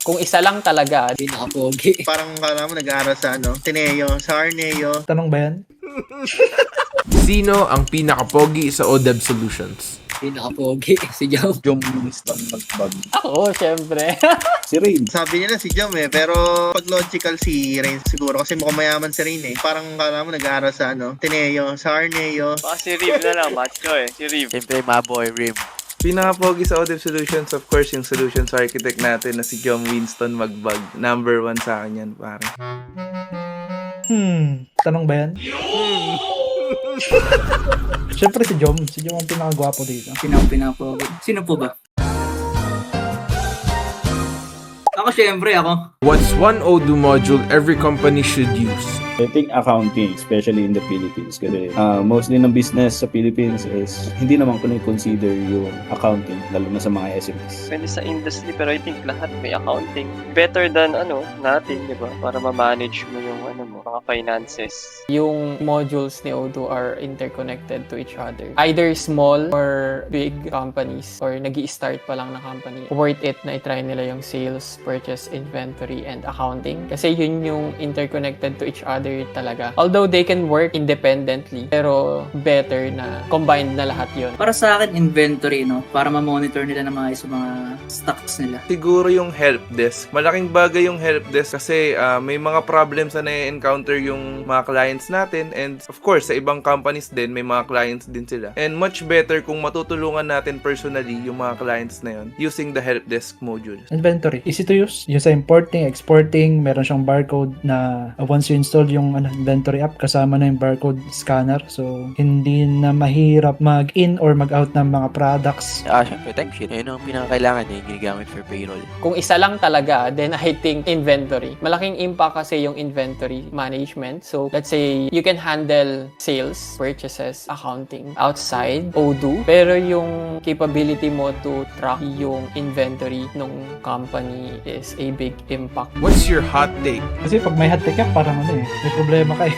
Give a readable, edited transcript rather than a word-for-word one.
Kung isa lang talaga, Pinaka-pogi. Parang kala mo nag-aaral sa Tineo, sa Arneo. Tanong ba yan? Sino ang pinaka-pogi sa ODEB Solutions? Pinaka-pogi. Si Jom. Jom Winston Magbag. ako, syempre. Si Rain. Sabi nila si Jom pero pag logical si Rain siguro kasi mukhang mayaman si Rain Parang kala mo nag-aaral sa Tineo, sa Arneo. Baka si Riv na lang, macho si Riv. Siyempre, maboy, Rim. Pinaka-pogi sa ODEB Solutions, of course, yung solutions architect natin na si Jom Winston Magbag. Number 1 sa akin yan, pare. Tanong ba yan? Siyempre si Jom. Si Jom ang pinakagwapo dito. Pinaka-pogi. Sino po ba? Ako syempre, ako. What's one Odoo module every company should use? I think accounting, especially in the Philippines. Kasi mostly ng business sa Philippines is hindi naman ko consider yung accounting, lalo na sa mga SMEs. Pwede sa industry, pero I think lahat may accounting. Better than natin, di ba? Para ma-manage mo yung mga finances. Yung modules ni Odoo are interconnected to each other. Either small or big companies or nag-i-start pa lang na company. Worth it na i-try nila yung sales, purchase, inventory, and accounting. Kasi yun yung interconnected to each other talaga. Although they can work independently, pero better na combined na lahat yun. Para sa akin, inventory, no? Para ma-monitor nila na maayos yung mga stocks nila. Siguro yung help desk. Malaking bagay yung help desk kasi may mga problems na na-encounter yung mga clients natin, and of course, sa ibang companies din, may mga clients din sila. And much better kung matutulungan natin personally yung mga clients na yun using the help desk module. Inventory. Easy to use. Yung sa importing, exporting, meron siyang barcode na once you install yung inventory app, kasama na yung barcode scanner. So, hindi na mahirap mag-in or mag-out ng mga products. Syempre, timesheet. Yun ang pinakakailangan ginagamit for payroll. Kung isa lang talaga, then I think inventory. Malaking impact kasi yung inventory management. So, let's say you can handle sales, purchases, accounting outside Odoo. Pero yung capability mo to track yung inventory ng company is a big impact. What's your hot take? Kasi pag may hot take ka, parang may problema ka eh.